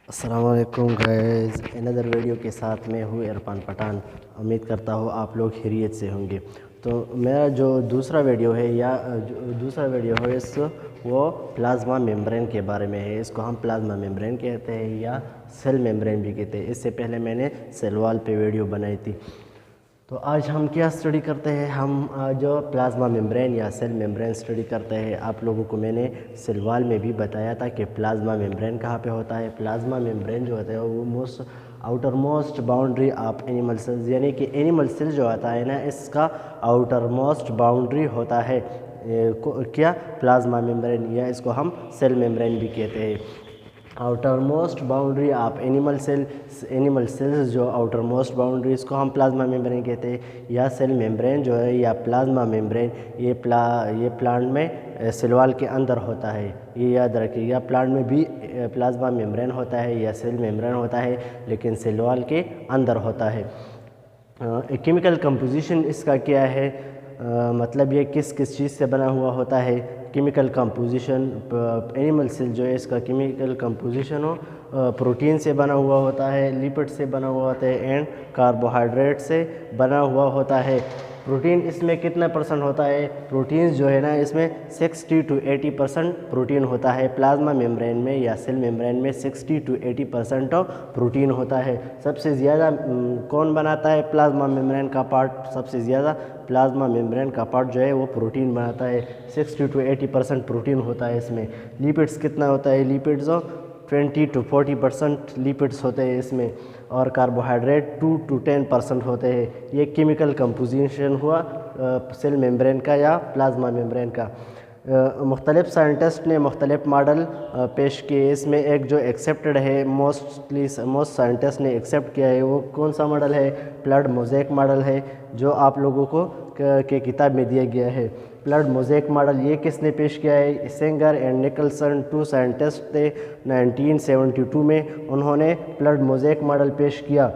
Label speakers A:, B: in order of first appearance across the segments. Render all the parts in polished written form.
A: अस्सलामुअलैकुम guys, another video के साथ मैं हूँ इरफान पठान। उम्मीद करता हूँ आप लोग खैरियत से होंगे। तो मेरा जो दूसरा वीडियो है वो प्लाज्मा मेम्ब्रेन के बारे में है। इसको हम प्लाज्मा मेम्ब्रेन कहते हैं या सेल मेम्ब्रेन भी कहते हैं। इससे पहले मैंने सेल वॉल पे वीडियो बनाई थी। तो आज हम क्या स्टडी करते हैं, हम जो प्लाज्मा मेम्ब्रेन या सेल मेम्ब्रेन स्टडी करते हैं। आप लोगों को मैंने सेल वॉल में भी बताया था कि प्लाज्मा मेम्ब्रेन कहाँ पे होता है। प्लाज्मा मेम्ब्रेन जो होता है वो outer most boundary of animal cells, यानी कि एनिमल सेल जो आता है ना, इसका आउटर मोस्ट बाउंड्री होता है क्या, प्लाज्मा मेम्ब्रेन, या इसको हम सेल मेम्ब्रेन भी कहते हैं। Outer most boundary of animal cells जो आउटर मोस्ट बाउंड्री, इसको हम प्लाज्मा मेम्ब्रेन कहते हैं। या सेल मेम्ब्रेन जो है या प्लाज्मा मेम्ब्रेन, ये प्लांट में सेल वॉल के अंदर होता है। ये याद रखिएगा, प्लांट में भी प्लाज्मा मेम्ब्रेन होता है या सेल मेम्ब्रेन होता है, लेकिन सेल वॉल के अंदर होता है। केमिकल कंपोजिशन इसका क्या है, मतलब ये किस किस चीज़ से बना हुआ होता है। केमिकल कंपोजिशन, एनिमल सेल जो है इसका केमिकल कंपोजिशन प्रोटीन से बना हुआ होता है, लिपिड से बना हुआ होता है एंड कार्बोहाइड्रेट से बना हुआ होता है। प्रोटीन इसमें कितना परसेंट होता है, प्रोटीन्स जो है ना इसमें 60 to 80% प्रोटीन होता है। प्लाज्मा मेम्ब्रेन में या सेल मेम्ब्रेन में 60 to 80% प्रोटीन होता है। सबसे ज़्यादा कौन बनाता है प्लाज्मा मेम्ब्रेन का पार्ट, सबसे ज़्यादा प्लाज्मा मेम्ब्रेन का पार्ट जो है वो प्रोटीन बनाता है। 60 to 80% प्रोटीन होता है इसमें। लिपिड्स कितना होता है, लिपिड्स 20 to 40% लिपिड्स होते हैं इसमें, और कार्बोहाइड्रेट 2 to 10% होते हैं। ये केमिकल कंपोजिशन हुआ सेल मेम्ब्रेन का या प्लाज्मा मेम्ब्रेन का। मुख्तलिफ साइंटिस्ट ने मुख्तलिफ मॉडल पेश किए। इसमें एक जो एक्सेप्टेड है, मोस्ट साइंटिस्ट ने एक्सेप्ट किया है, वो कौन सा मॉडल है, ब्लड मोज़ेक मॉडल है, जो आप लोगों को के किताब में दिया गया है। ब्लड मोज़ेक मॉडल ये किसने पेश किया है, सेंगर एंड निकलसन, 2 साइंटिस्ट थे 1972 में, उन्होंने ब्लड मोज़ेक मॉडल पेश किया।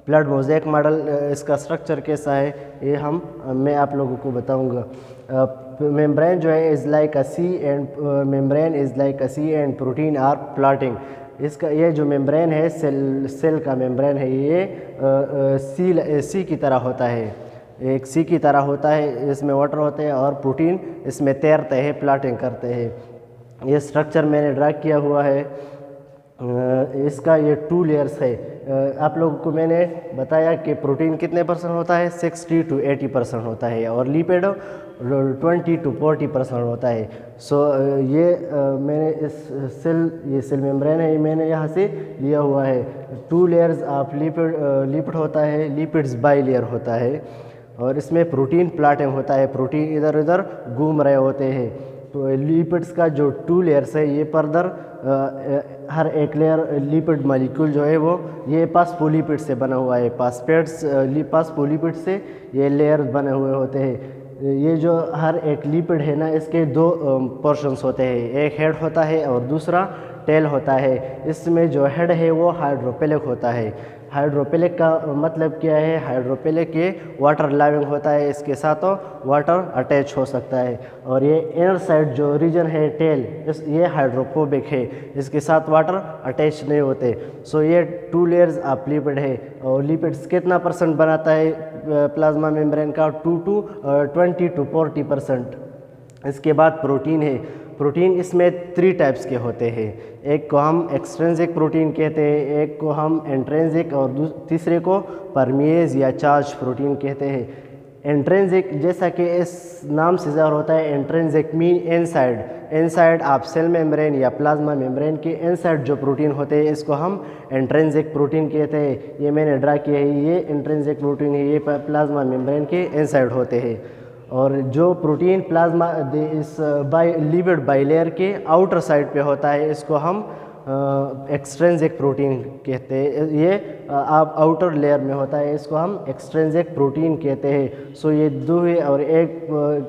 A: ब्लड मोज़ेक मॉडल इसका स्ट्रक्चर कैसा है ये मैं आप लोगों को बताऊंगा। मेम्ब्रेन जो है is like a sea and protein are floating. इसका ये जो मेम्ब्रेन है सेल का मेम्ब्रेन है, ये सी की तरह होता है, एक सी की तरह होता है। इसमें वाटर होते हैं और प्रोटीन इसमें तैरते हैं, प्लॉटिंग करते हैं। ये स्ट्रक्चर मैंने ड्रा किया हुआ है। इसका ये 2 लेयर्स है। आप लोगों को मैंने बताया कि प्रोटीन कितने परसेंट होता है, 60 to 80% होता है, और लिपिड 20 to 40% होता है। ये मैंने ये सेल मेम्ब्रेन है, मैंने यहाँ से लिया हुआ है। 2 लेयर्स ऑफ लिपिड होता है, लिपिड्स बाई लेयर होता है, और इसमें प्रोटीन प्लॉटिंग होता है, प्रोटीन इधर उधर घूम रहे होते हैं। तो लिपिड्स का जो 2 लेयर्स है, ये फर्दर हर एक लेयर लिपिड मॉलिक्यूल जो है वो ये फास्फोलिपिड से बना हुआ है। फास्फोलिपिड से ये लेयर बने हुए होते हैं। ये जो हर एक लिपिड है ना, इसके 2 पोर्शंस होते हैं, एक हेड होता है और दूसरा टेल होता है। इसमें जो हेड है वो हाइड्रोपेलिक होता है। हाइड्रोपेलिक का मतलब क्या है, हाइड्रोपेलिक ये वाटर लाविंग होता है, इसके साथ वाटर अटैच हो सकता है। और ये इनर साइड जो रीजन है टेल, ये हाइड्रोफोबिक है, इसके साथ वाटर अटैच नहीं होते। ये 2 लेयर्स ऑफ लिपिड है। और लिपिड्स कितना परसेंट बनाता है प्लाज्मा मेम्ब्रेन का, 20 to 40%। इसके बाद प्रोटीन है। प्रोटीन इसमें 3 टाइप्स के होते हैं। एक को हम एक्सट्रिंसिक प्रोटीन कहते हैं, एक को हम इंट्रिंसिक, और तीसरे को परमिएज या चार्ज प्रोटीन कहते हैं। इंट्रिंसिक, जैसा कि इस नाम से ज़ाहिर होता है, इंट्रिंसिक मीन इनसाइड आप सेल मेम्ब्रेन या प्लाज्मा मेम्ब्रेन के इनसाइड जो प्रोटीन होते हैं, इसको हम इंट्रिंसिक प्रोटीन कहते हैं। ये मैंने ड्रा किया है, ये इंट्रिंसिक प्रोटीन है, ये प्लाज्मा मेम्ब्रेन के इनसाइड होते हैं। और जो प्रोटीन प्लाज्मा इस लिपिड बाइलेयर के आउटर साइड पे होता है, इसको हम एक्सट्रिंसिक प्रोटीन कहते हैं। ये आप आउटर लेयर में होता है, इसको हम एक्सट्रिंसिक प्रोटीन कहते हैं। ये 2 है, और एक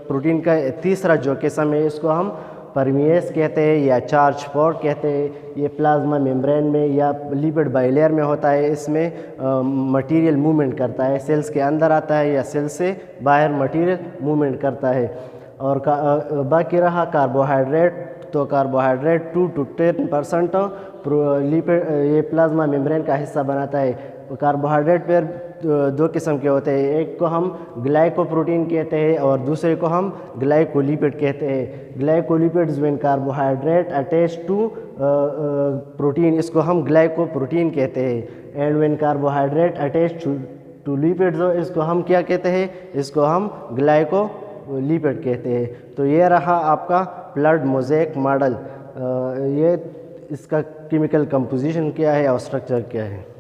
A: प्रोटीन का तीसरा जो किस्म है, इसको हम परमिएज कहते हैं या चार्ज पोर्ट कहते हैं। ये प्लाज्मा मेम्ब्रेन में या लिपिड बाइलेयर में होता है। इसमें मटेरियल मूवमेंट करता है, सेल्स के अंदर आता है या सेल से बाहर मटेरियल मूवमेंट करता है। और बाकी रहा कार्बोहाइड्रेट तो कार्बोहाइड्रेट 2 to 10% लिपिड ये प्लाज्मा मेम्ब्रेन का हिस्सा बनाता है। कार्बोहाइड्रेट पर दो किस्म के होते हैं, एक को हम ग्लाइकोप्रोटीन कहते हैं और दूसरे को हम ग्लाइकोलिपिड कहते हैं। Glycolipids when carbohydrate attach to protein, इसको हम ग्लाइकोप्रोटीन कहते हैं। And when carbohydrate attach to lipids, इसको हम क्या कहते हैं, इसको हम ग्लाइकोलिपिड कहते हैं। तो ये रहा आपका ब्लड मोज़ेक मॉडल। ये इसका केमिकल कंपोजिशन क्या है और स्ट्रक्चर क्या है।